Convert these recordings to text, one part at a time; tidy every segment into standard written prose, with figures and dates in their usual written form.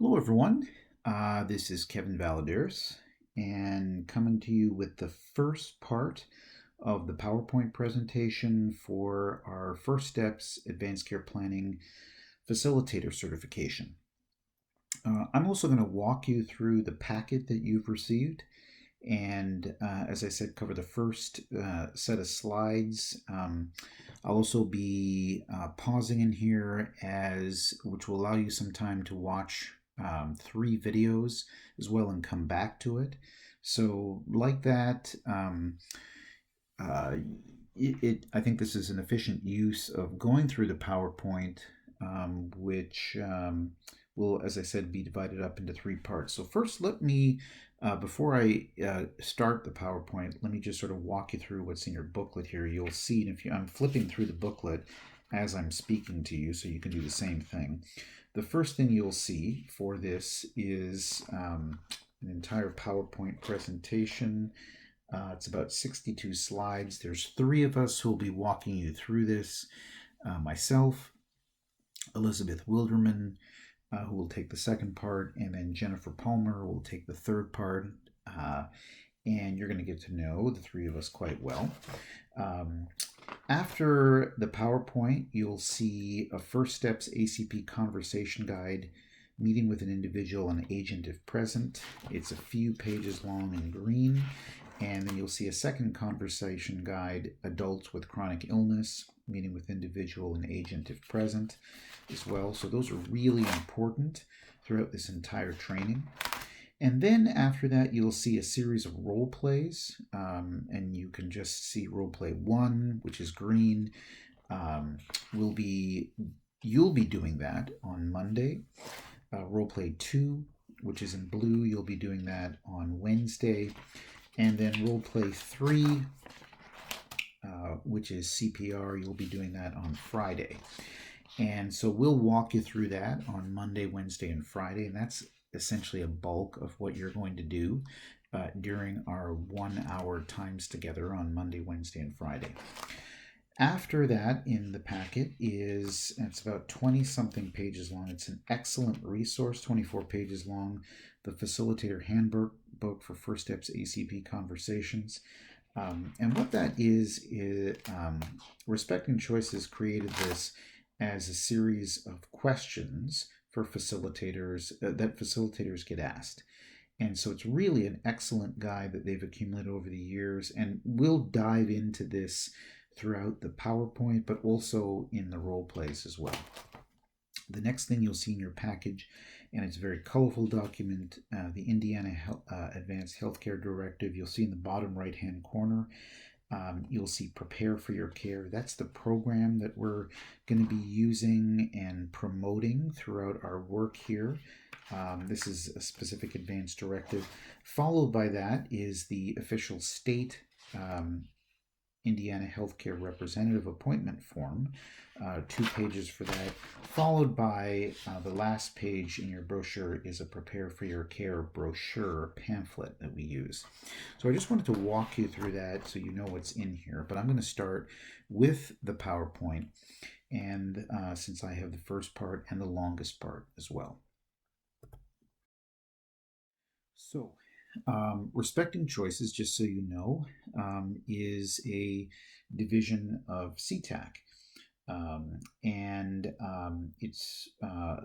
Hello, everyone. This is Kevin Valadares, and coming to you with the first part of the PowerPoint presentation for our First Steps Advanced Care Planning Facilitator certification. I'm also going to walk you through the packet that you've received, and as I said, cover the first set of slides. I'll also be pausing in here, which will allow you some time to watch 3 videos as well and come back to it. So like that, uh, I think this is an efficient use of going through the PowerPoint, which will, as I said, be divided up into 3 parts. So first, before I start the PowerPoint, let me just sort of walk you through what's in your booklet here. You'll see, and I'm flipping through the booklet as I'm speaking to you, so you can do the same thing. The first thing you'll see for this is an entire PowerPoint presentation. It's about 62 slides. There's 3 of us who will be walking you through this. Myself, Elizabeth Wilderman, who will take the second part, and then Jennifer Palmer will take the third part. And you're going to get to know the 3 of us quite well. After the PowerPoint, you'll see a First Steps ACP conversation guide, meeting with an individual and agent if present. It's a few pages long in green. And then you'll see a second conversation guide, adults with chronic illness, meeting with individual and agent if present as well. So those are really important throughout this entire training. And then after that, you'll see a series of role plays, and you can just see role play 1, which is green. You'll be doing that on Monday. Role play 2, which is in blue, you'll be doing that on Wednesday. And then role play 3, which is CPR, you'll be doing that on Friday. And so we'll walk you through that on Monday, Wednesday, and Friday. And that's essentially a bulk of what you're going to do during our 1-hour times together on Monday, Wednesday, and Friday. After that, in the packet it's about 20-something pages long. It's an excellent resource, 24 pages long, the Facilitator Handbook for First Steps ACP Conversations. And what that is Respecting Choices created this as a series of questions for facilitators that facilitators get asked. And so it's really an excellent guide that they've accumulated over the years, and we'll dive into this throughout the PowerPoint, but also in the role plays as well. The next thing you'll see in your package, and it's a very colorful document, the Indiana Advanced Healthcare Directive. You'll see in the bottom right-hand corner, you'll see Prepare for Your Care. That's the program that we're going to be using and promoting throughout our work here. This is a specific advanced directive. Followed by that is the official state Indiana Healthcare Representative Appointment Form, 2 pages for that, followed by the last page in your brochure is a Prepare for Your Care brochure pamphlet that we use. So I just wanted to walk you through that so you know what's in here, but I'm going to start with the PowerPoint, and since I have the first part and the longest part as well. So Respecting Choices, just so you know, is a division of CTAC.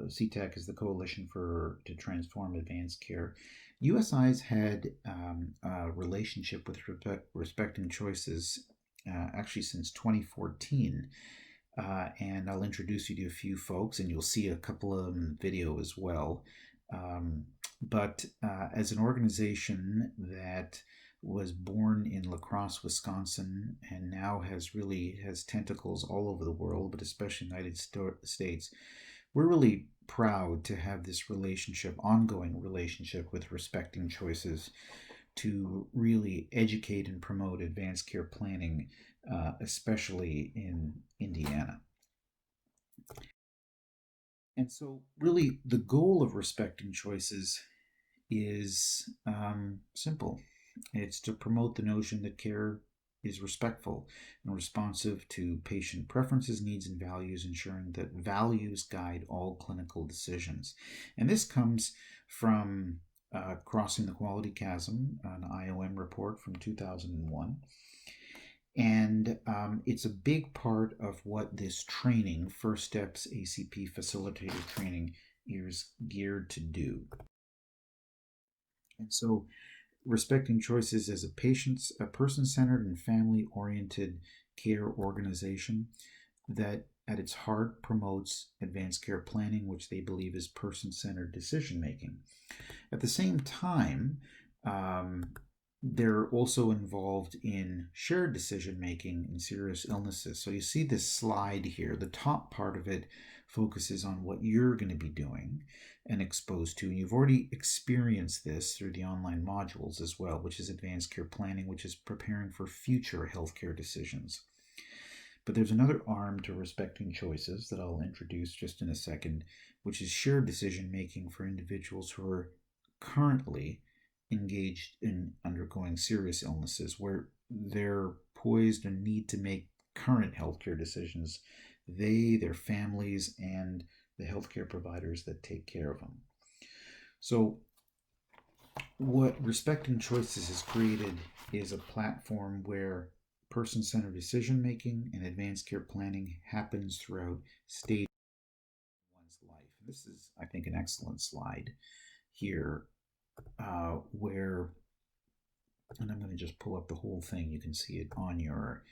CTAC is the Coalition to Transform Advanced Care. USI's had a relationship with Respecting Choices actually since 2014. And I'll introduce you to a few folks, and you'll see a couple of them in the video as well. But as an organization that was born in La Crosse, Wisconsin, and now has tentacles all over the world, but especially the United States, we're really proud to have this ongoing relationship with Respecting Choices to really educate and promote advanced care planning, especially in Indiana. And so really the goal of Respecting Choices is simple. It's to promote the notion that care is respectful and responsive to patient preferences, needs, and values, ensuring that values guide all clinical decisions. And this comes from Crossing the Quality Chasm, an IOM report from 2001. And it's a big part of what this training, First Steps ACP Facilitator Training, is geared to do. And so respecting choices as a person-centered and family-oriented care organization that at its heart promotes advanced care planning, which they believe is person-centered decision-making. At the same time, they're also involved in shared decision-making in serious illnesses. So you see this slide here. The top part of it focuses on what you're going to be doing and exposed to. And you've already experienced this through the online modules as well, which is advanced care planning, which is preparing for future healthcare decisions. But there's another arm to respecting choices that I'll introduce just in a second, which is shared decision making for individuals who are currently engaged in undergoing serious illnesses, where they're poised and need to make current healthcare decisions, they, their families, and the healthcare providers that take care of them. So what Respecting Choices has created is a platform where person-centered decision-making and advanced care planning happens throughout stages of one's life. This is, I think, an excellent slide here where, and I'm going to just pull up the whole thing. You can see it on your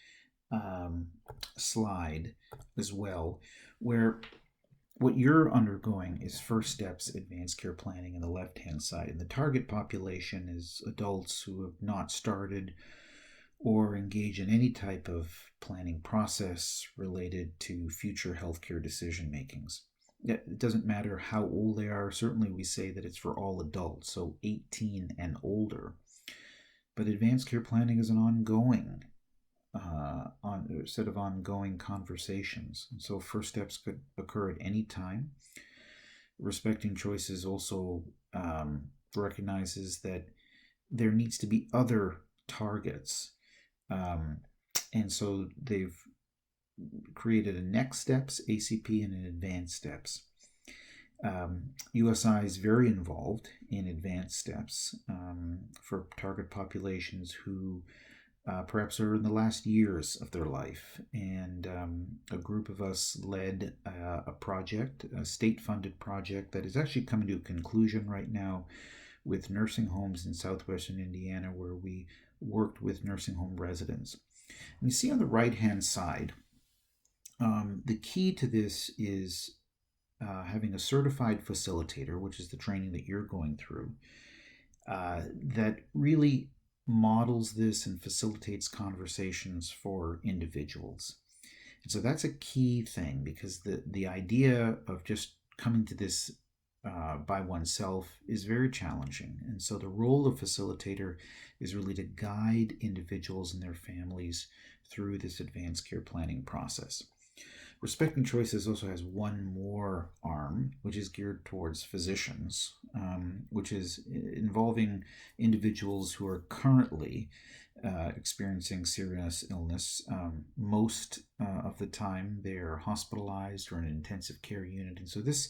slide as well, where what you're undergoing is First Steps Advanced Care Planning on the left-hand side. And the target population is adults who have not started or engage in any type of planning process related to future healthcare decision makings. It doesn't matter how old they are. Certainly we say that it's for all adults, so 18 and older. But advanced care planning is an ongoing set of ongoing conversations. And so first steps could occur at any time. Respecting Choices also recognizes that there needs to be other targets. And so they've created a next steps ACP and an advanced steps. USI is very involved in advanced steps for target populations who perhaps are in the last years of their life. And a group of us led a project, a state-funded project that is actually coming to a conclusion right now with nursing homes in southwestern Indiana, where we worked with nursing home residents. And you see on the right-hand side, the key to this is having a certified facilitator, which is the training that you're going through, that really models this and facilitates conversations for individuals. And so that's a key thing, because the idea of just coming to this by oneself is very challenging. And so the role of facilitator is really to guide individuals and their families through this advanced care planning process. Respecting Choices also has one more arm, which is geared towards physicians, which is involving individuals who are currently experiencing serious illness. Most of the time they're hospitalized or in an intensive care unit. And so this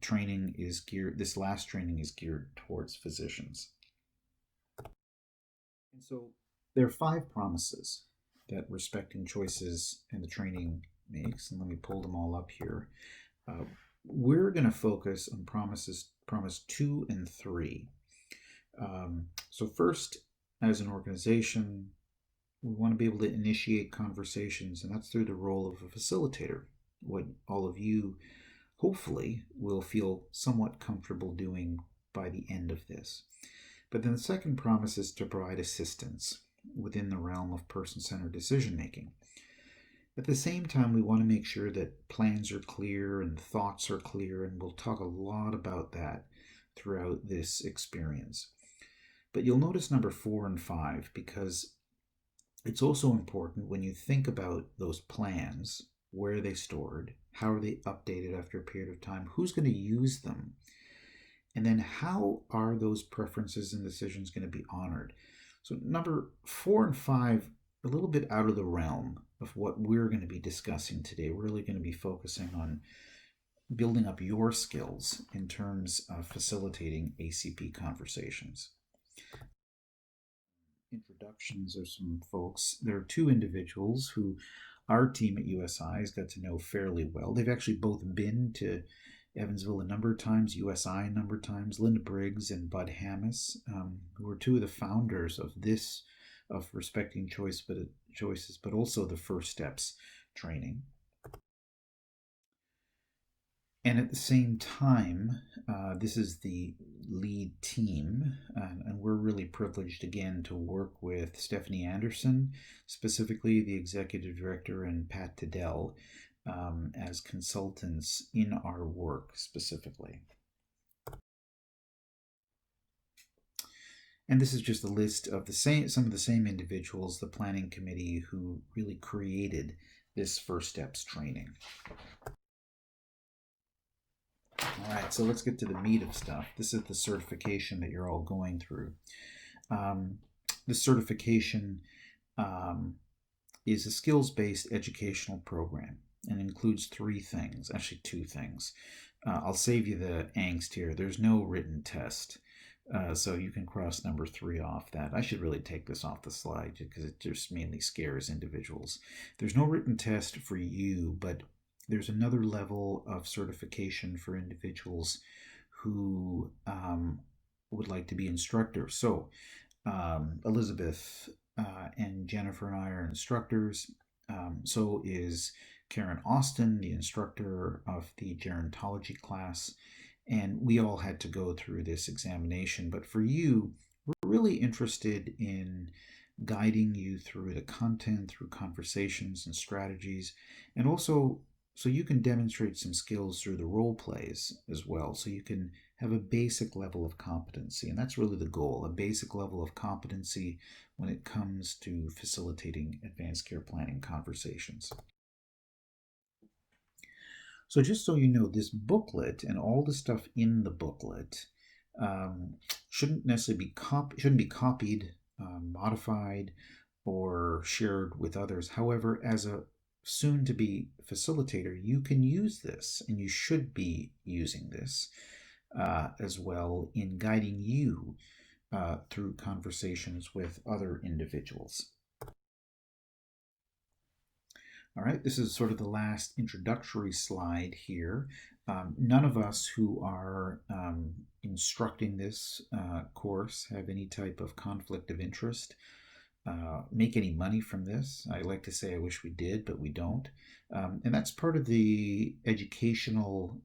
training is geared, this last training is geared towards physicians. And so there are 5 promises that Respecting Choices and the training makes, and let me pull them all up here. We're going to focus on promise 2 and 3. So first, as an organization, we want to be able to initiate conversations, and that's through the role of a facilitator, what all of you hopefully will feel somewhat comfortable doing by the end of this. But then the second promise is to provide assistance within the realm of person-centered decision-making. At the same time, we want to make sure that plans are clear and thoughts are clear, and we'll talk a lot about that throughout this experience. But you'll notice number 4 and 5, because it's also important when you think about those plans. Where are they stored? How are they updated after a period of time? Who's going to use them? And then how are those preferences and decisions going to be honored? So number 4 and 5, a little bit out of the realm of what we're going to be discussing today. We're really going to be focusing on building up your skills in terms of facilitating ACP conversations. Introductions of some folks. There are two individuals who our team at USI has got to know fairly well. They've actually both been to Evansville a number of times, USI a number of times. Linda Briggs and Bud Hammis, who were two of the founders of this, of Respecting Choices, but also the First Steps training. And at the same time, this is the lead team, and we're really privileged again to work with Stephanie Anderson, specifically the executive director, and Pat Tiddell as consultants in our work specifically. And this is just a list of some of the same individuals, the planning committee, who really created this First Steps training. All right, so let's get to the meat of stuff. This is the certification that you're all going through. The certification is a skills-based educational program and includes 3 things, actually 2 things. I'll save you the angst here. There's no written test, so you can cross number 3 off that. I should really take this off the slide because it just mainly scares individuals. There's no written test for you, but there's another level of certification for individuals who would like to be instructors. So Elizabeth and Jennifer and I are instructors. So is Karen Austin, the instructor of the gerontology class. And we all had to go through this examination. But for you, we're really interested in guiding you through the content, through conversations and strategies, and also so you can demonstrate some skills through the role plays as well, so you can have a basic level of competency. And that's really the goal, a basic level of competency when it comes to facilitating advanced care planning conversations. So just so you know, this booklet and all the stuff in the booklet shouldn't necessarily be copied, modified, or shared with others. However, as a soon-to-be facilitator, you can use this, and you should be using this as well in guiding you through conversations with other individuals. All right, this is sort of the last introductory slide here. None of us who are instructing this course have any type of conflict of interest, make any money from this. I like to say I wish we did, but we don't. And that's part of the educational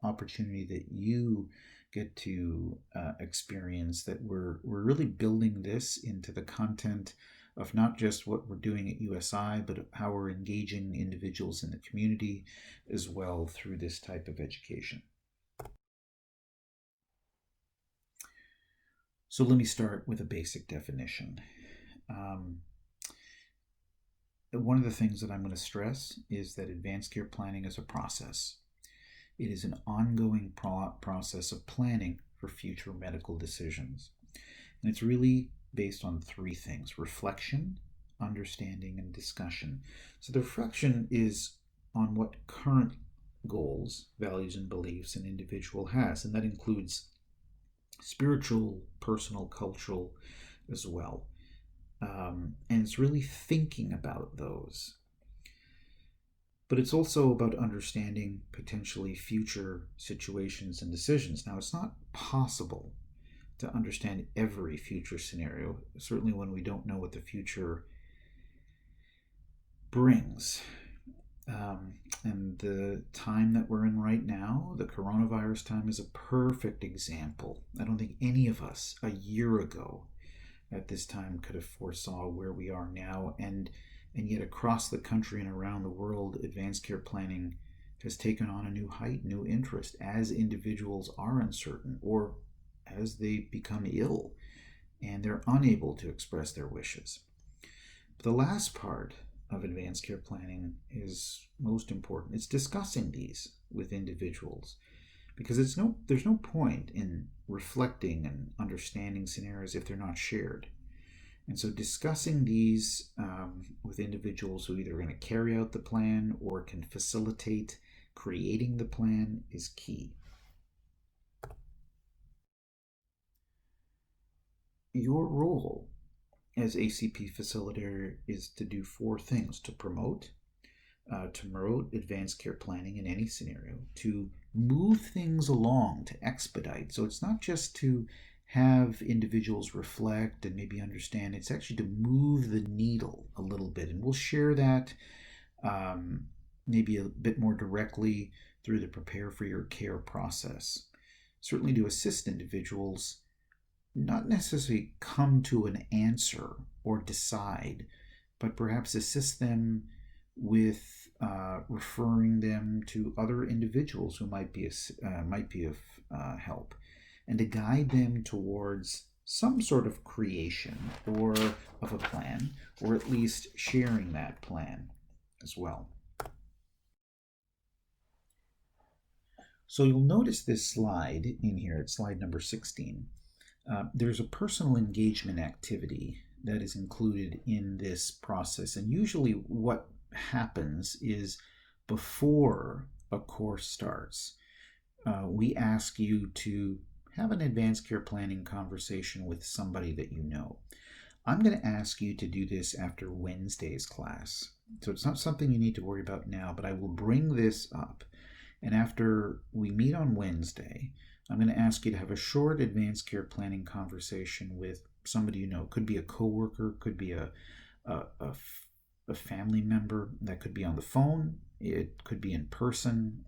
opportunity that you get to experience, that we're really building this into the content of not just what we're doing at USI, but how we're engaging individuals in the community as well through this type of education. So let me start with a basic definition. One of the things that I'm going to stress is that advanced care planning is a process. It is an ongoing process of planning for future medical decisions. And it's really based on 3 things: reflection, understanding, and discussion. So the reflection is on what current goals, values, and beliefs an individual has, and that includes spiritual, personal, cultural as well. And it's really thinking about those. But it's also about understanding potentially future situations and decisions. Now, it's not possible to understand every future scenario, certainly when we don't know what the future brings. And the time that we're in right now, the coronavirus time, is a perfect example. I don't think any of us a year ago at this time could have foresaw where we are now, and yet across the country and around the world, advanced care planning has taken on a new height, new interest, as individuals are uncertain or as they become ill and they're unable to express their wishes. But the last part of advanced care planning is most important. It's discussing these with individuals, because there's no point in reflecting and understanding scenarios if they're not shared. And so discussing these with individuals who either are going to carry out the plan or can facilitate creating the plan is key. Your role as ACP facilitator is to do four things: to promote advanced care planning in any scenario, to move things along, to expedite. So it's not just to have individuals reflect and maybe understand, it's actually to move the needle a little bit. And we'll share that maybe a bit more directly through the Prepare for Your Care process. Certainly to assist individuals not necessarily come to an answer or decide, but perhaps assist them with referring them to other individuals who might be of help, and to guide them towards some sort of creation or of a plan, or at least sharing that plan as well. So you'll notice this slide in here, it's slide number 16. There's a personal engagement activity that is included in this process. And usually what happens is before a course starts, we ask you to have an advanced care planning conversation with somebody that you know. I'm going to ask you to do this after Wednesday's class. So it's not something you need to worry about now, but I will bring this up. And after we meet on Wednesday, I'm going to ask you to have a short advanced care planning conversation with somebody you know. It could be a coworker, could be a family member, that could be on the phone, it could be in person,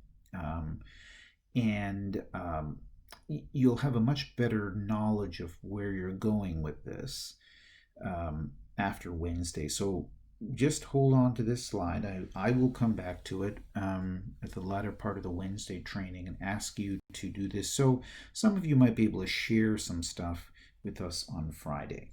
and you'll have a much better knowledge of where you're going with this after Wednesday. So just hold on to this slide. I will come back to it at the latter part of the Wednesday training and ask you to do this. So some of you might be able to share some stuff with us on Friday.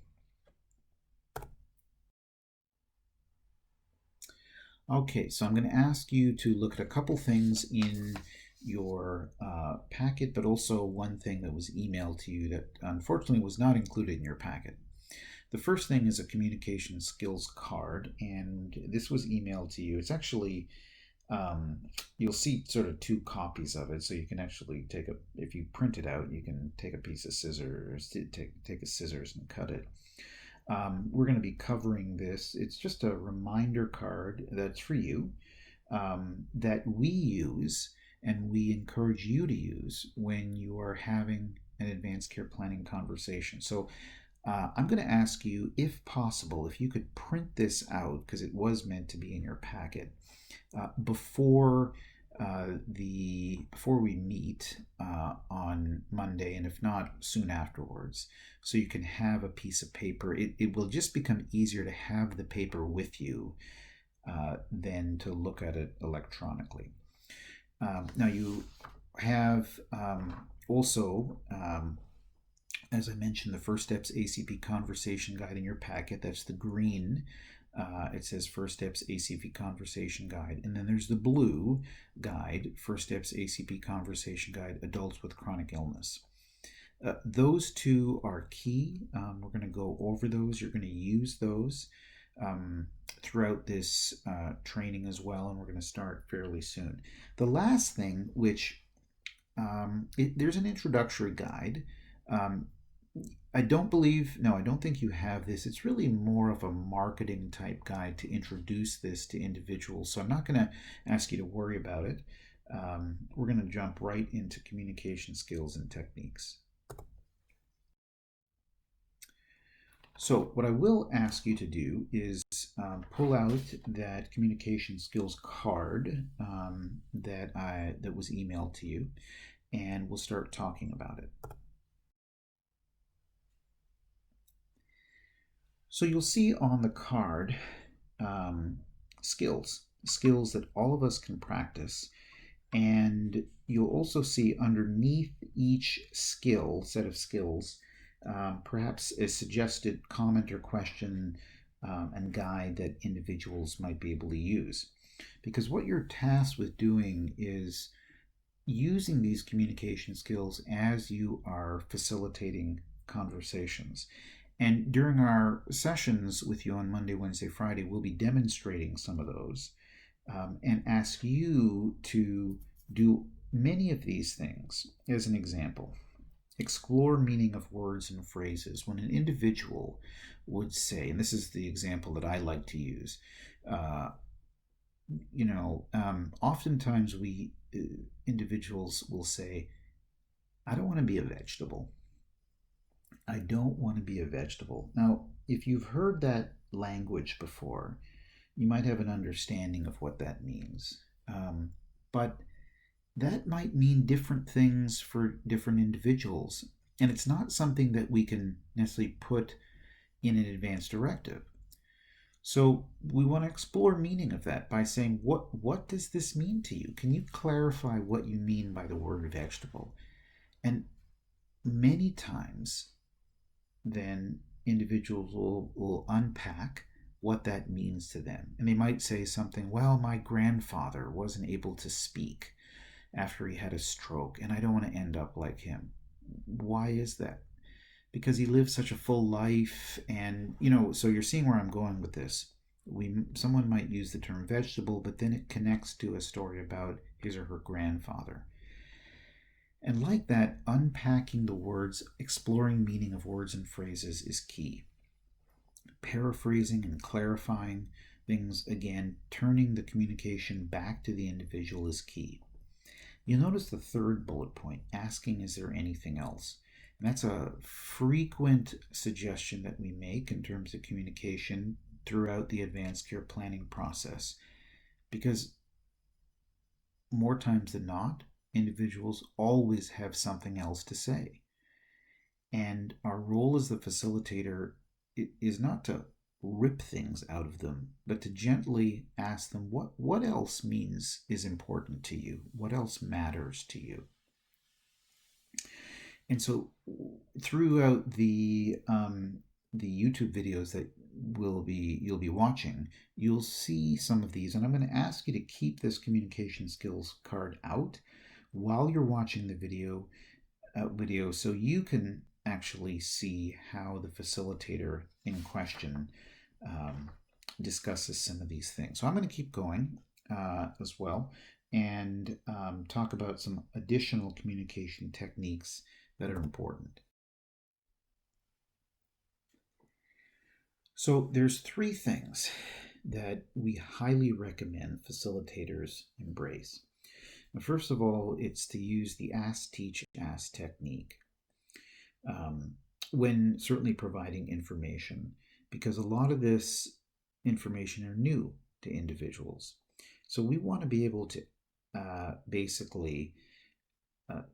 Okay, so I'm going to ask you to look at a couple things in your packet, but also one thing that was emailed to you that unfortunately was not included in your packet. The first thing is a communication skills card, and this was emailed to you. It's actually, you'll see sort of two copies of it, so you can actually take if you print it out, you can take a piece of scissors, take a scissors and cut it. We're going to be covering this. It's just a reminder card that's for you that we use and we encourage you to use when you are having an advanced care planning conversation. So I'm going to ask you, if possible, if you could print this out, because it was meant to be in your packet, before we meet on Monday, and if not, soon afterwards, so you can have a piece of paper. It will just become easier to have the paper with you than to look at it electronically. Now you have also, as I mentioned, the First Steps ACP Conversation Guide in your packet. That's the green. It says First Steps ACP Conversation Guide. And then there's the blue guide, First Steps ACP Conversation Guide, Adults with Chronic Illness. Those two are key. We're going to go over those. You're going to use those throughout this training as well, and we're going to start fairly soon. The last thing, which there's an introductory guide. I don't think you have this. It's really more of a marketing type guide to introduce this to individuals. So I'm not going to ask you to worry about it. We're going to jump right into communication skills and techniques. So what I will ask you to do is pull out that communication skills card that was emailed to you, and we'll start talking about it. So you'll see on the card skills that all of us can practice, and you'll also see underneath each set of skills, perhaps a suggested comment or question and guide that individuals might be able to use. Because what you're tasked with doing is using these communication skills as you are facilitating conversations. And during our sessions with you on Monday, Wednesday, Friday, we'll be demonstrating some of those and ask you to do many of these things. As an example, explore meaning of words and phrases. When an individual would say, and this is the example that I like to use, uh, oftentimes individuals will say, I don't want to be a vegetable. I don't want to be a vegetable. Now, if you've heard that language before, you might have an understanding of what that means. But that might mean different things for different individuals. And it's not something that we can necessarily put in an advance directive. So we want to explore meaning of that by saying, what does this mean to you? Can you clarify what you mean by the word vegetable? And many times, then individuals will unpack what that means to them. And they might say something, well, my grandfather wasn't able to speak after he had a stroke, and I don't want to end up like him. Why is that? Because he lived such a full life, and so you're seeing where I'm going with this. Someone might use the term vegetable, but then it connects to a story about his or her grandfather. And like that, unpacking the words, exploring meaning of words and phrases is key. Paraphrasing and clarifying things, again, turning the communication back to the individual is key. You'll notice the third bullet point, asking, is there anything else? And that's a frequent suggestion that we make in terms of communication throughout the advanced care planning process. Because more times than not, individuals always have something else to say. And our role as the facilitator is not to rip things out of them, but to gently ask them what else is important to you, what else matters to you. And so throughout the YouTube videos that you'll be watching, you'll see some of these, and I'm going to ask you to keep this communication skills card out while you're watching the video so you can actually see how the facilitator in question discusses some of these things. So I'm going to keep going as well and talk about some additional communication techniques that are important. So there's 3 things that we highly recommend facilitators embrace. Now, first of all, it's to use the ask, teach, ask technique when certainly providing information, because a lot of this information are new to individuals. So we want to be able to basically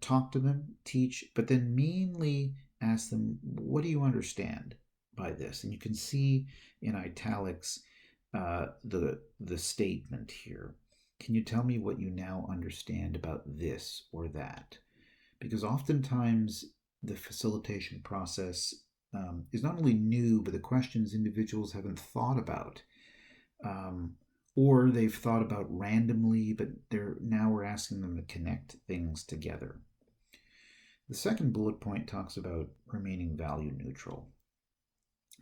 talk to them, teach, but then mainly ask them, what do you understand by this? And you can see in italics the statement here. Can you tell me what you now understand about this or that? Because oftentimes the facilitation process is not only new, but the questions individuals haven't thought about. Or they've thought about randomly, but now we're asking them to connect things together. The second bullet point talks about remaining value neutral.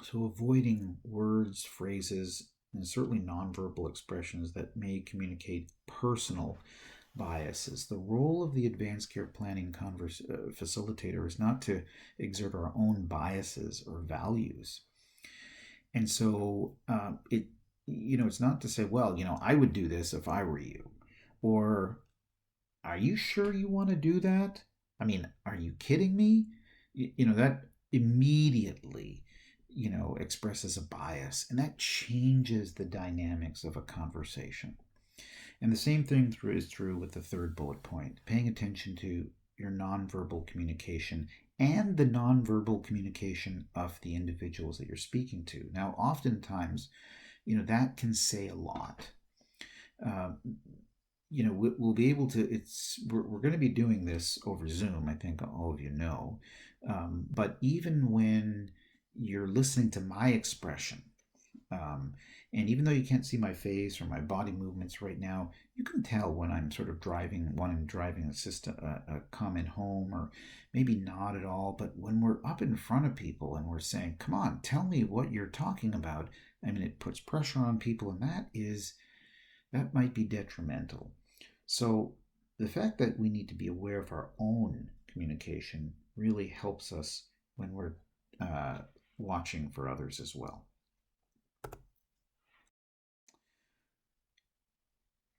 So avoiding words, phrases, and certainly nonverbal expressions that may communicate personal biases. The role of the advanced care planning facilitator is not to exert our own biases or values. And so it's not to say, well, I would do this if I were you. Or, are you sure you want to do that? I mean, are you kidding me? That immediately, expresses a bias, and that changes the dynamics of a conversation. And the same thing is true with the third bullet point, paying attention to your nonverbal communication and the nonverbal communication of the individuals that you're speaking to. Now, oftentimes, that can say a lot. We'll be able to, we're going to be doing this over Zoom, I think all of you know. But even when you're listening to my expression, And even though you can't see my face or my body movements right now, you can tell when I'm sort of driving, when I'm driving a comment home, or maybe not at all. But when we're up in front of people and we're saying, come on, tell me what you're talking about, I mean, it puts pressure on people, and that might be detrimental. So the fact that we need to be aware of our own communication really helps us when we're watching for others as well.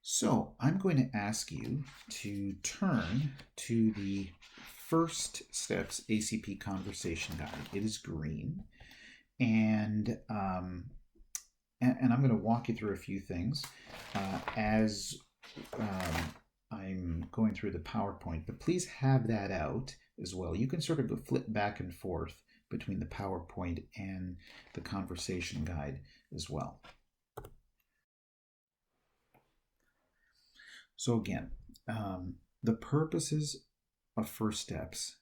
So I'm going to ask you to turn to the First Steps ACP Conversation Guide. It is green, and I'm going to walk you through a few things as I'm going through the PowerPoint, but please have that out as well. You can sort of go flip back and forth between the PowerPoint and the conversation guide as well. So again, the purposes of First Steps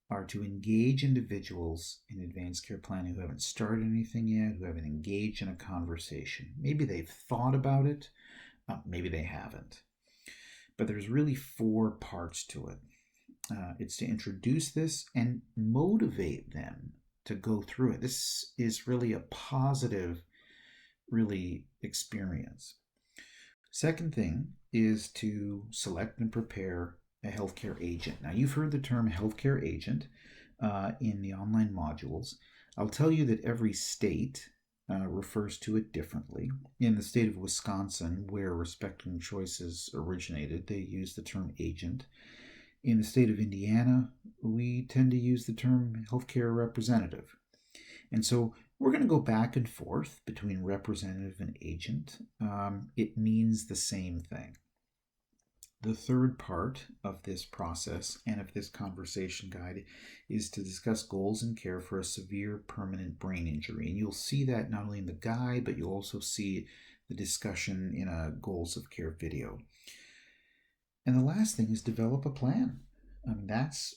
are to engage individuals in advanced care planning who haven't started anything yet, who haven't engaged in a conversation. Maybe they've thought about it, maybe they haven't. But there's really 4 parts to it. It's to introduce this and motivate them to go through it. This is really a positive, really, experience. Second thing is to select and prepare a healthcare agent. Now, you've heard the term healthcare agent in the online modules. I'll tell you that every state refers to it differently. In the state of Wisconsin, where Respecting Choices originated, they use the term agent. In the state of Indiana, we tend to use the term healthcare representative. And so we're going to go back and forth between representative and agent. It means the same thing. The third part of this process and of this conversation guide is to discuss goals in care for a severe permanent brain injury. And you'll see that not only in the guide, but you'll also see the discussion in a goals of care video. And the last thing is develop a plan. I mean, that's,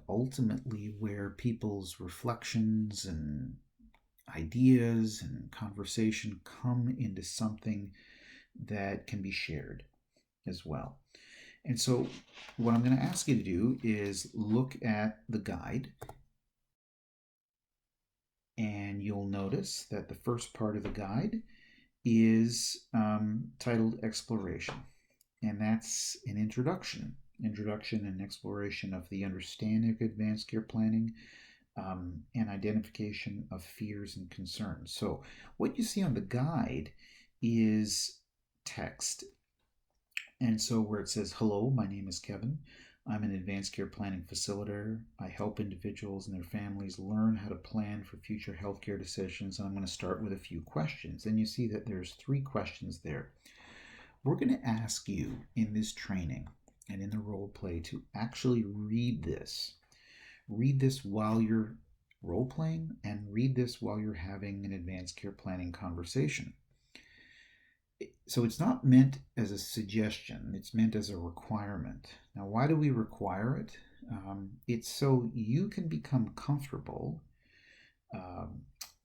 ultimately where people's reflections and ideas and conversation come into something that can be shared as well. And so what I'm going to ask you to do is look at the guide, and you'll notice that the first part of the guide is titled Exploration, and that's an introduction and exploration of the understanding of advanced care planning and identification of fears and concerns. So what you see on the guide is text. And so where it says, hello, my name is Kevin. I'm an advanced care planning facilitator. I help individuals and their families learn how to plan for future healthcare decisions. And I'm going to start with a few questions. And you see that there's 3 questions there. We're going to ask you in this training and in the role play to actually read this. Read this while you're role playing, and read this while you're having an advanced care planning conversation. So it's not meant as a suggestion, it's meant as a requirement. Now, why do we require it? It's so you can become comfortable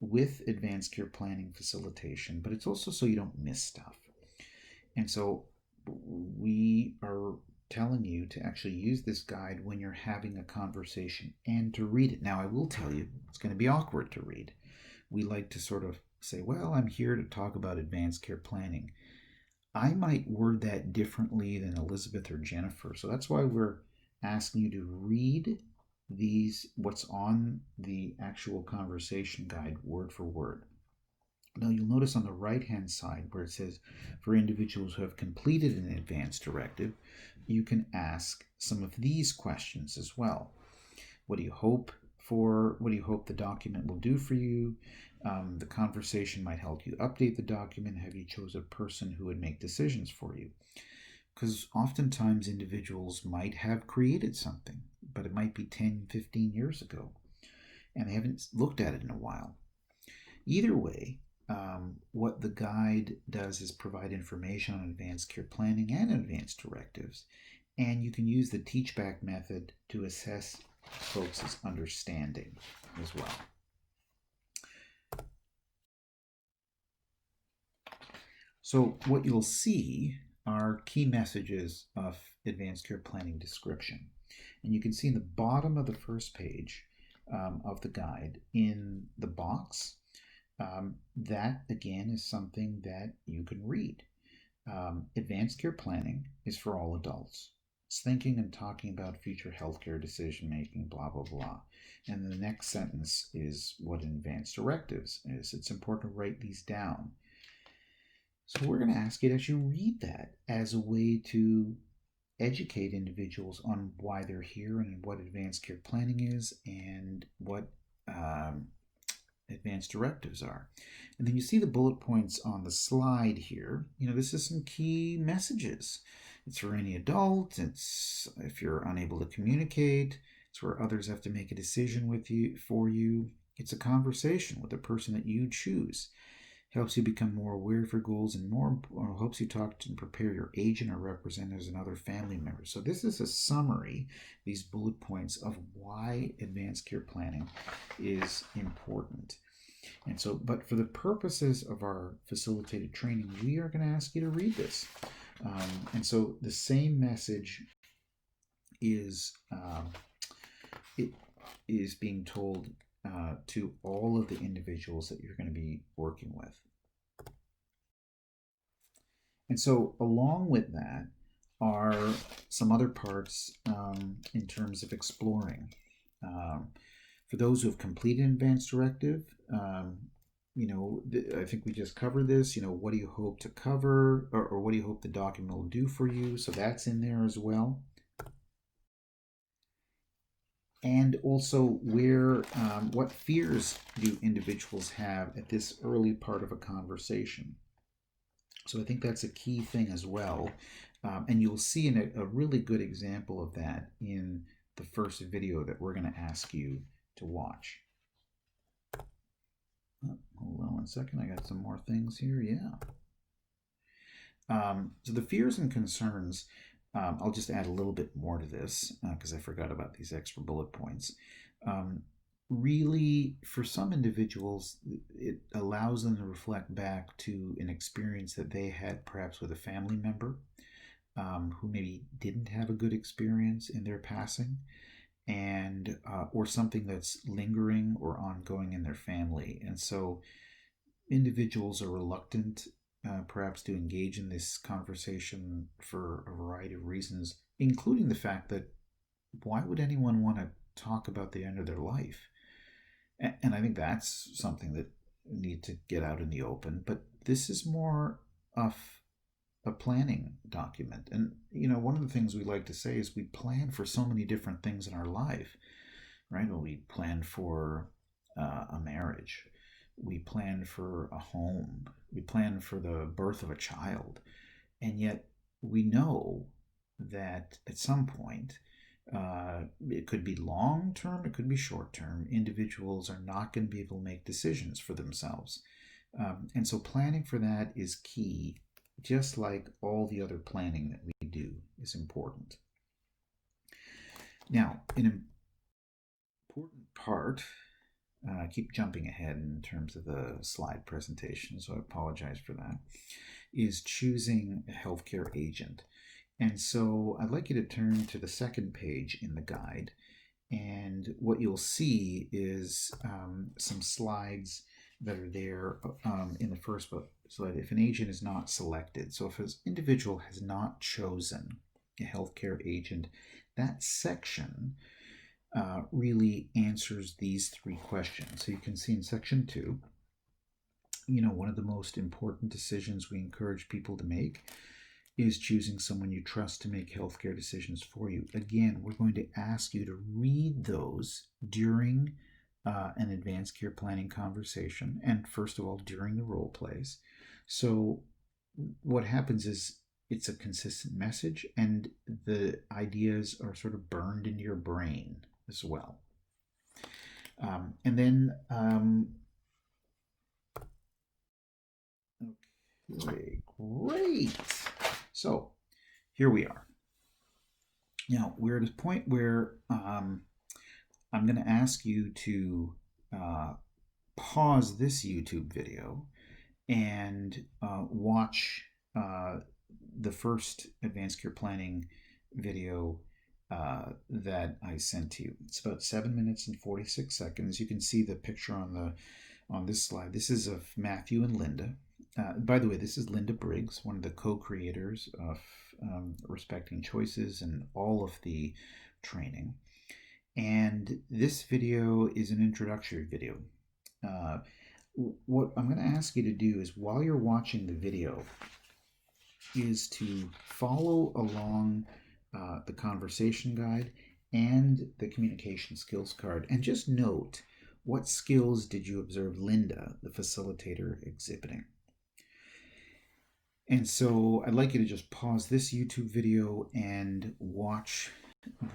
with advanced care planning facilitation, but it's also so you don't miss stuff. And so we are telling you to actually use this guide when you're having a conversation and to read it. Now, I will tell you, it's going to be awkward to read. We like to sort of say, well, I'm here to talk about advanced care planning. I might word that differently than Elizabeth or Jennifer. So that's why we're asking you to read what's on the actual conversation guide word for word. Now you'll notice on the right-hand side where it says, for individuals who have completed an advance directive, you can ask some of these questions as well. What do you hope for? What do you hope the document will do for you? The conversation might help you update the document. Have you chosen a person who would make decisions for you? Because oftentimes individuals might have created something, but it might be 10, 15 years ago, and they haven't looked at it in a while. Either way, what the guide does is provide information on advanced care planning and advanced directives, and you can use the teach-back method to assess folks' understanding as well. So what you'll see are key messages of advanced care planning description. And you can see in the bottom of the first page of the guide in the box, that again is something that you can read. Advanced care planning is for all adults. It's thinking and talking about future healthcare decision making, blah, blah, blah. And the next sentence is what an advanced directives is. It's important to write these down. So we're going to ask you to actually read that as a way to educate individuals on why they're here and what advanced care planning is and what advanced directives are. And then you see the bullet points on the slide here. This is some key messages. It's for any adult. It's if you're unable to communicate. It's where others have to make a decision with you for you. It's a conversation with the person that you choose. Helps you become more aware of your goals and helps you talk to and prepare your agent or representatives and other family members. So this is a summary, these bullet points of why advanced care planning is important. And so, but for the purposes of our facilitated training, we are going to ask you to read this. And so the same message is being told to all of the individuals that you're going to be working with. And so along with that are some other parts in terms of exploring. For those who have completed advanced directive, I think we just covered this. What do you hope to cover, or what do you hope the document will do for you? So that's in there as well. And also what fears do individuals have at this early part of a conversation? So I think that's a key thing as well. And you'll see a really good example of that in the first video that we're going to ask you to watch. Oh, hold on one second. I got some more things here. Yeah. So the fears and concerns, I'll just add a little bit more to this because I forgot about these extra bullet points. Really, for some individuals, it allows them to reflect back to an experience that they had perhaps with a family member who maybe didn't have a good experience in their passing, and or something that's lingering or ongoing in their family. And so individuals are reluctant perhaps to engage in this conversation for a variety of reasons, including the fact that why would anyone want to talk about the end of their life? And I think that's something that need to get out in the open. But this is more of a planning document. And, one of the things we like to say is we plan for so many different things in our life, right? Well, we plan for a marriage. We plan for a home. We plan for the birth of a child. And yet we know that at some point, it could be long term, it could be short term. Individuals are not going to be able to make decisions for themselves. And so planning for that is key, just like all the other planning that we do is important. Now, an important part, I keep jumping ahead in terms of the slide presentation, so I apologize for that, is choosing a healthcare agent. And so I'd like you to turn to the second page in the guide, and what you'll see is some slides that are there in the first slide. If an agent is not selected, so if an individual has not chosen a healthcare agent, that section really answers these three questions. So you can see in section 2, one of the most important decisions we encourage people to make is choosing someone you trust to make healthcare decisions for you. Again, we're going to ask you to read those during an advanced care planning conversation, and first of all, during the role plays. So what happens is it's a consistent message, and the ideas are sort of burned into your brain as well. And then, okay, great. So here we are. Now we're at a point where I'm going to ask you to pause this YouTube video and watch the first advanced care planning video that I sent to you. It's about 7 minutes and 46 seconds. You can see the picture on this slide. This is of Matthew and Linda. By the way, this is Linda Briggs, one of the co-creators of Respecting Choices and all of the training. And this video is an introductory video. What I'm going to ask you to do is, while you're watching the video, is to follow along the conversation guide and the communication skills card, and just note, what skills did you observe Linda, the facilitator, exhibiting? And so I'd like you to just pause this YouTube video and watch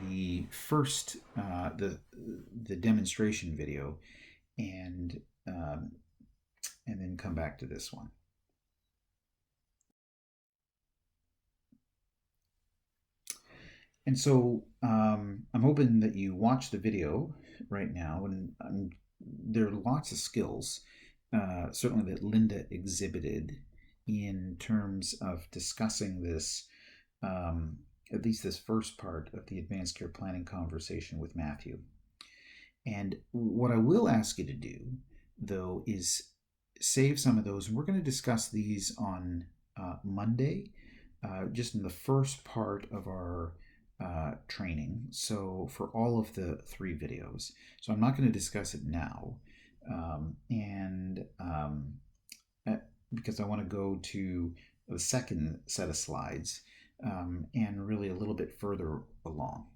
the first, the demonstration video, and then come back to this one. And so I'm hoping that you watch the video right now, and there are lots of skills, certainly that Linda exhibited in terms of discussing this, at least this first part of the advanced care planning conversation with Matthew. And what I will ask you to do, though, is save some of those, and we're going to discuss these on Monday, just in the first part of our training, so for all of the 3 videos. So I'm not going to discuss it now, because I want to go to the second set of slides, and really a little bit further along.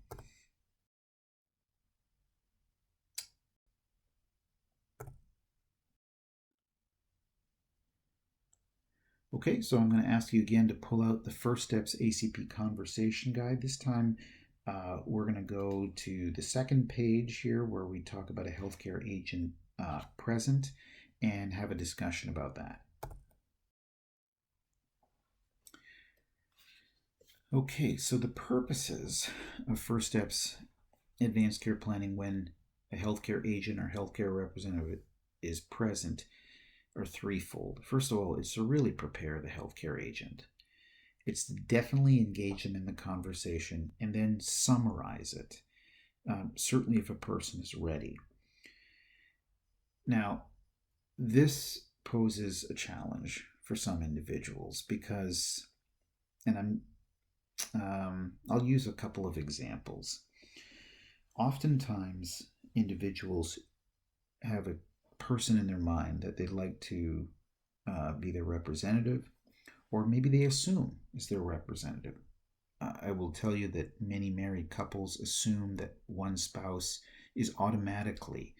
Okay, so I'm going to ask you again to pull out the First Steps ACP Conversation Guide. This time we're going to go to the second page here, where we talk about a healthcare agent present, and have a discussion about that. Okay, so the purposes of First Steps Advanced Care Planning when a healthcare agent or healthcare representative is present are threefold. First of all, it's to really prepare the healthcare agent. It's to definitely engage them in the conversation and then summarize it, certainly if a person is ready. Now, this poses a challenge for some individuals because, and I'll use a couple of examples. Oftentimes, individuals have a person in their mind that they'd like to be their representative, or maybe they assume is their representative. I will tell you that many married couples assume that one spouse is automatically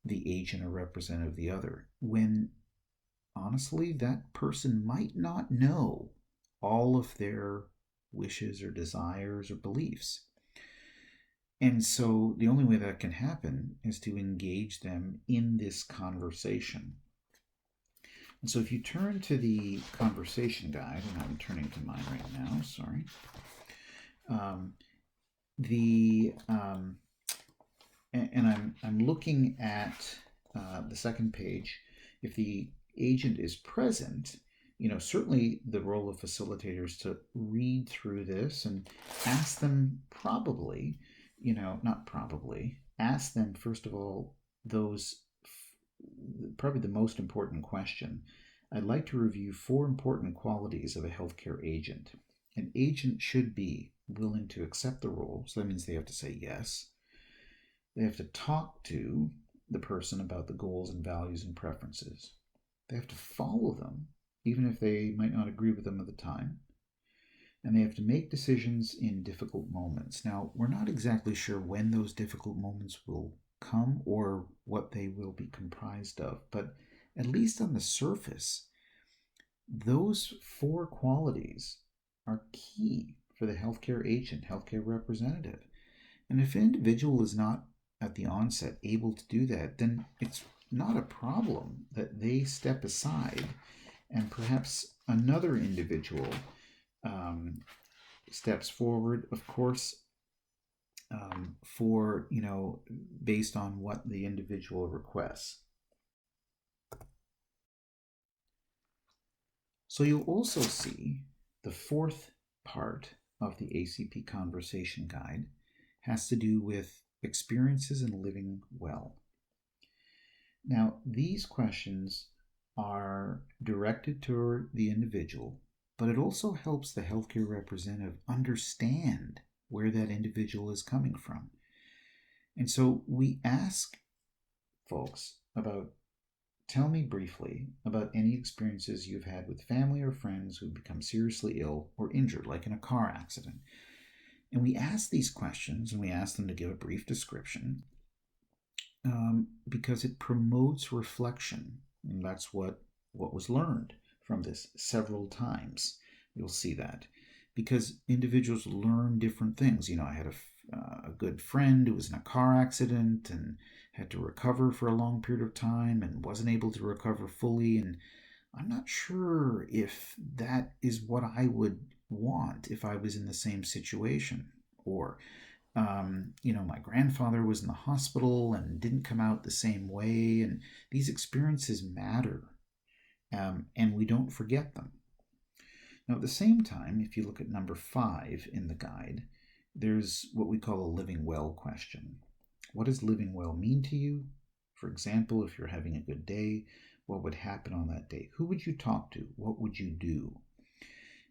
the agent or representative of the other, when honestly that person might not know all of their wishes or desires or beliefs. And so the only way that can happen is to engage them in this conversation. And so if you turn to the conversation guide, and I'm turning to mine right now, sorry. I'm looking at the second page. If the agent is present, certainly the role of facilitators to read through this and ask them ask them, first of all, probably the most important question. I'd like to review 4 important qualities of a healthcare agent. An agent should be willing to accept the role, so that means they have to say yes. They have to talk to the person about the goals and values and preferences. They have to follow them, even if they might not agree with them at the time. And they have to make decisions in difficult moments. Now, we're not exactly sure when those difficult moments will come or what they will be comprised of, but at least on the surface, those 4 qualities are key for the healthcare agent, healthcare representative. And if an individual is not at the onset able to do that, then it's not a problem that they step aside and perhaps another individual steps forward, of course, based on what the individual requests. So you'll also see the fourth part of the ACP Conversation Guide has to do with experiences in living well. Now, these questions are directed toward the individual, but it also helps the healthcare representative understand where that individual is coming from. And so we ask folks about, tell me briefly about any experiences you've had with family or friends who've become seriously ill or injured, like in a car accident. And we ask these questions and we ask them to give a brief description because it promotes reflection. And that's what was learned from this several times. You'll see that. Because individuals learn different things. I had a good friend who was in a car accident and had to recover for a long period of time and wasn't able to recover fully. And I'm not sure if that is what I would want if I was in the same situation. Or, my grandfather was in the hospital and didn't come out the same way. And these experiences matter. And we don't forget them. Now, at the same time, if you look at number 5 in the guide, there's what we call a living well question. What does living well mean to you? For example, if you're having a good day, what would happen on that day? Who would you talk to? What would you do?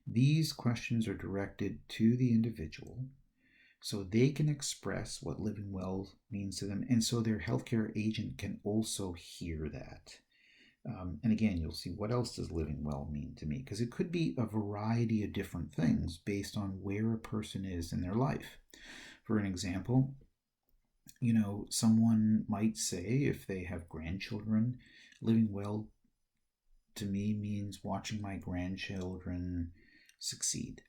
These questions are directed to the individual so they can express what living well means to them, and so their healthcare agent can also hear that. And again, you'll see, what else does living well mean to me? Because it could be a variety of different things based on where a person is in their life. For an example, someone might say, if they have grandchildren, living well to me means watching my grandchildren succeed.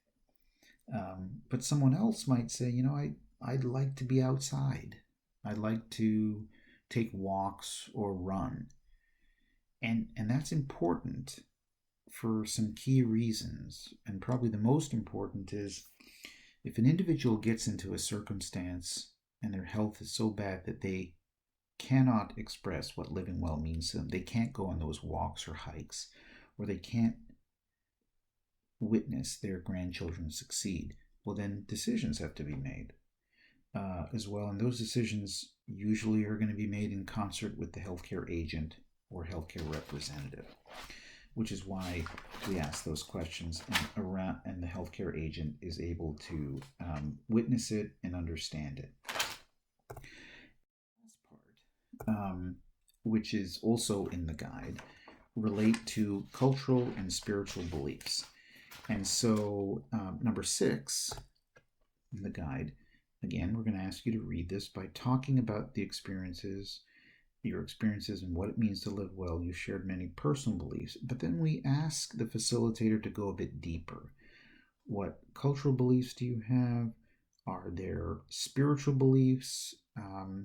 But someone else might say, I'd like to be outside. I'd like to take walks or run. And that's important for some key reasons. And probably the most important is, if an individual gets into a circumstance and their health is so bad that they cannot express what living well means to them, they can't go on those walks or hikes, or they can't witness their grandchildren succeed, well, then decisions have to be made as well. And those decisions usually are going to be made in concert with the healthcare agent or healthcare representative, which is why we ask those questions, and the healthcare agent is able to witness it and understand it. Last part, which is also in the guide, relate to cultural and spiritual beliefs. And so number 6 in the guide, again, we're going to ask you to read this by talking about your experiences and what it means to live well. You shared many personal beliefs, but then we ask the facilitator to go a bit deeper. What cultural beliefs do you have? Are there spiritual beliefs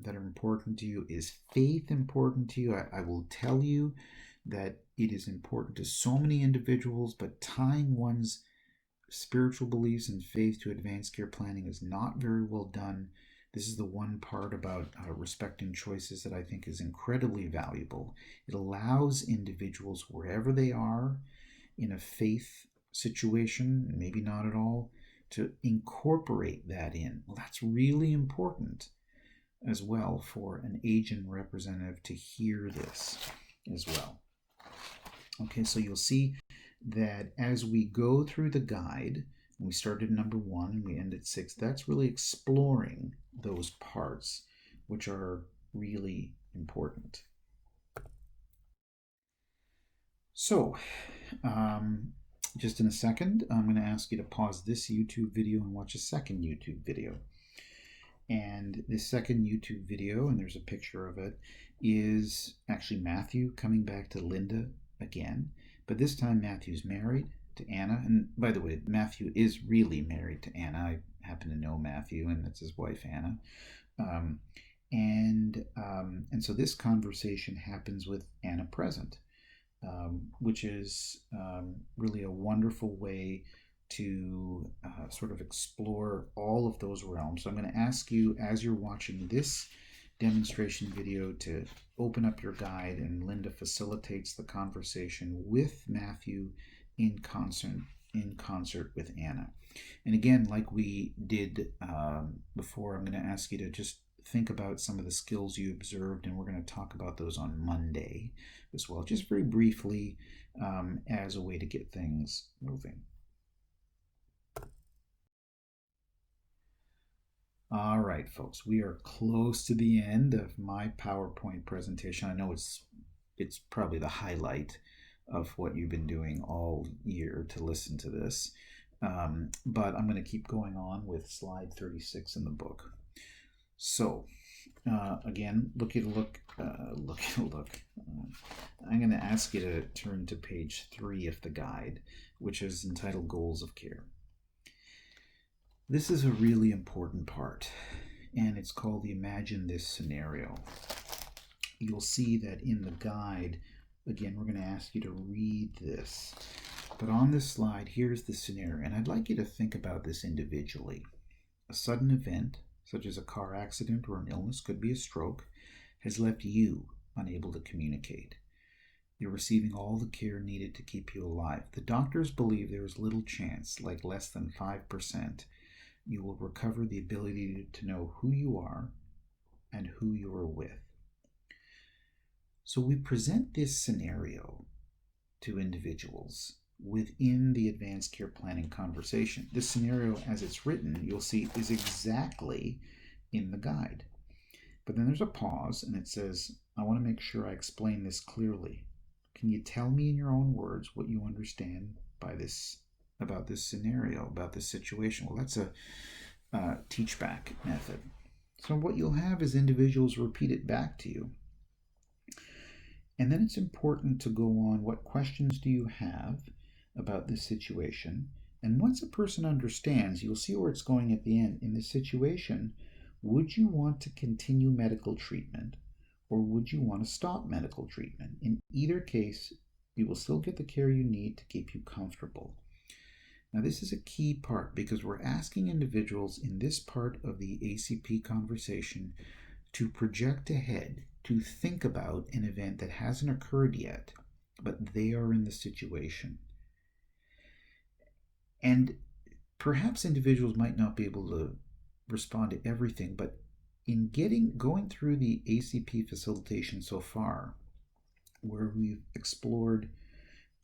that are important to you? Is faith important to you? I will tell you that it is important to so many individuals, but tying one's spiritual beliefs and faith to advanced care planning is not very well done. This is the one part about respecting choices that I think is incredibly valuable. It allows individuals, wherever they are in a faith situation, maybe not at all, to incorporate that in. Well, that's really important as well for an agent representative to hear this as well. Okay, so you'll see that as we go through the guide, and we started at number 1 and we end at 6, that's really exploring those parts which are really important. So, just in a second, I'm going to ask you to pause this YouTube video and watch a second YouTube video. And this second YouTube video, and there's a picture of it, is actually Matthew coming back to Linda again. But this time Matthew's married to Anna. And by the way, Matthew is really married to Anna. I happen to know Matthew, and that's his wife, Anna. And so this conversation happens with Anna present, which is really a wonderful way to sort of explore all of those realms. So I'm going to ask you, as you're watching this demonstration video, to open up your guide, and Linda facilitates the conversation with Matthew in concert with Anna. And again, like we did before, I'm going to ask you to just think about some of the skills you observed, and we're going to talk about those on Monday as well, just very briefly, as a way to get things moving. All right, folks, we are close to the end of my PowerPoint presentation. I know it's probably the highlight of what you've been doing all year to listen to this. But I'm going to keep going on with slide 36 in the book. So, again, I'm going to ask you to turn to page 3 of the guide, which is entitled Goals of Care. This is a really important part, and it's called the Imagine This Scenario. You'll see that in the guide, again, we're going to ask you to read this. But on this slide, here's the scenario, and I'd like you to think about this individually. A sudden event, such as a car accident or an illness, could be a stroke, has left you unable to communicate. You're receiving all the care needed to keep you alive. The doctors believe there is little chance, like less than 5%, you will recover the ability to know who you are and who you are with. So we present this scenario to individuals within the advanced care planning conversation. This scenario, as it's written, you'll see is exactly in the guide. But then there's a pause and it says, I want to make sure I explain this clearly. Can you tell me in your own words what you understand by this, about this scenario, about this situation? Well, that's a teach back method. So what you'll have is individuals repeat it back to you. And then it's important to go on, what questions do you have about this situation? And once a person understands, you'll see where it's going at the end. In this situation, would you want to continue medical treatment, or would you want to stop medical treatment? In either case, you will still get the care you need to keep you comfortable. Now, this is a key part because we're asking individuals in this part of the ACP conversation to project ahead, to think about an event that hasn't occurred yet, but they are in the situation. And perhaps individuals might not be able to respond to everything, but in going through the ACP facilitation so far, where we've explored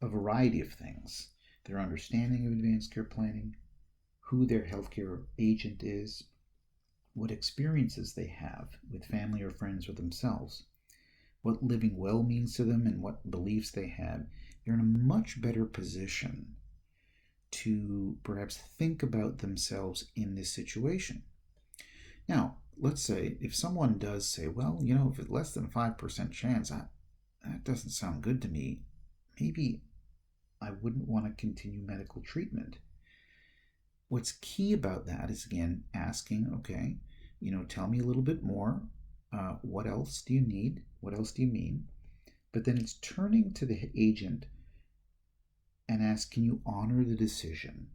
a variety of things, their understanding of advanced care planning, who their healthcare agent is, what experiences they have with family or friends or themselves, what living well means to them, and what beliefs they have, you're in a much better position to perhaps think about themselves in this situation. Now, let's say if someone does say, well, if it's less than 5% chance, that doesn't sound good to me. Maybe I wouldn't want to continue medical treatment. What's key about that is, again, asking, okay, tell me a little bit more. What else do you need? What else do you mean? But then it's turning to the agent and ask, can you honor the decision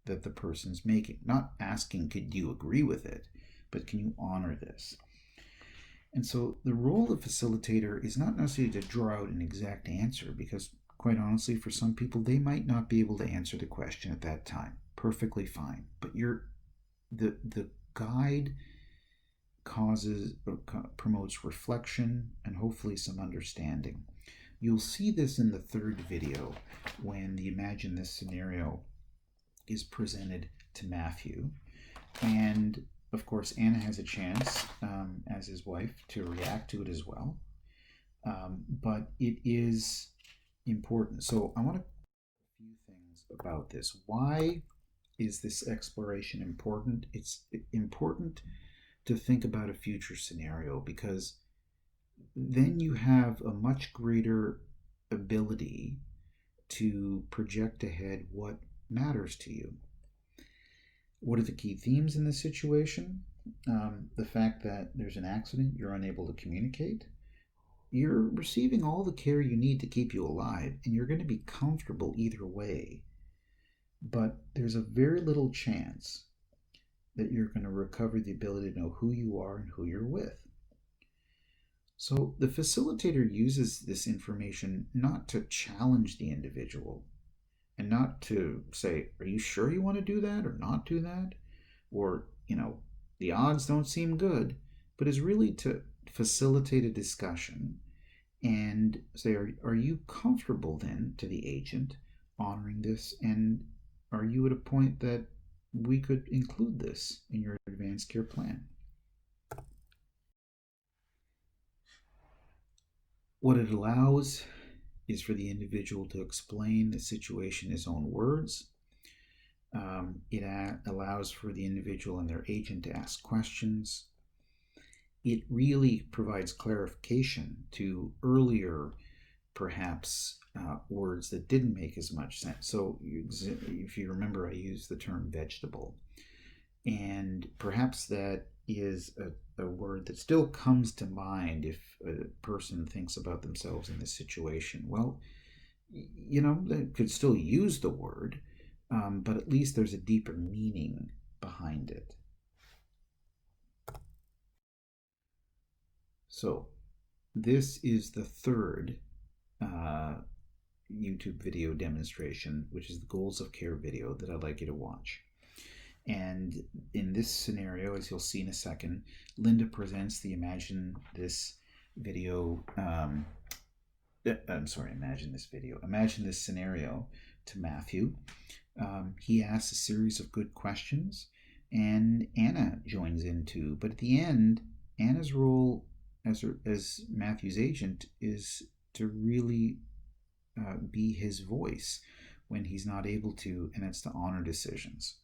that the person's making? Not asking, could you agree with it, but can you honor this? And so the role of facilitator is not necessarily to draw out an exact answer, because quite honestly, for some people, they might not be able to answer the question at that time. Perfectly fine. But the guide promotes reflection and hopefully some understanding. You'll see this in the third video when the Imagine This Scenario is presented to Matthew. And of course, Anna has a chance, as his wife, to react to it as well. But it is important. So I want to a few things about this. Why is this exploration important? It's important to think about a future scenario, because then you have a much greater ability to project ahead what matters to you. What are the key themes in this situation? The fact that there's an accident, you're unable to communicate. You're receiving all the care you need to keep you alive, and you're going to be comfortable either way. But there's a very little chance that you're going to recover the ability to know who you are and who you're with. So the facilitator uses this information not to challenge the individual, and not to say, are you sure you want to do that or not do that? Or, the odds don't seem good, but is really to facilitate a discussion and say, are you comfortable then to the agent honoring this? And are you at a point that we could include this in your advanced care plan? What it allows is for the individual to explain the situation in his own words. It allows for the individual and their agent to ask questions. It really provides clarification to earlier, perhaps, words that didn't make as much sense. So, if you remember, I used the term vegetable. And perhaps that is a word that still comes to mind if a person thinks about themselves in this situation. Well, they could still use the word, but at least there's a deeper meaning behind it. So, this is the third YouTube video demonstration, which is the Goals of Care video that I'd like you to watch. And in this scenario, as you'll see in a second, Linda presents the Imagine This video. Imagine this scenario to Matthew. He asks a series of good questions, and Anna joins in too. But at the end, Anna's role as Matthew's agent is to really be his voice when he's not able to, and it's to honor decisions.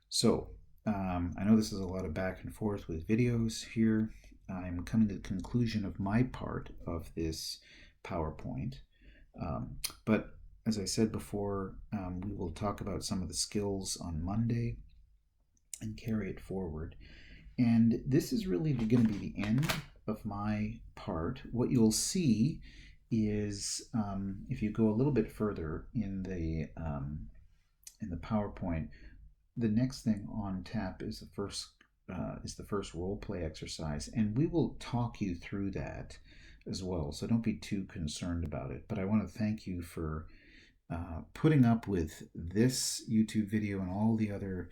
So, I know this is a lot of back and forth with videos here. I'm coming to the conclusion of my part of this PowerPoint. But as I said before, we will talk about some of the skills on Monday and carry it forward. And this is really going to be the end of my part. What you'll see is, if you go a little bit further in the PowerPoint, the next thing on tap is the first role play exercise, and we will talk you through that as well. So don't be too concerned about it. But I want to thank you for putting up with this YouTube video and all the other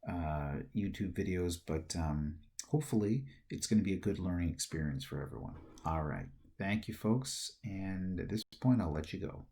YouTube videos. But hopefully it's going to be a good learning experience for everyone. All right. Thank you, folks. And at this point, I'll let you go.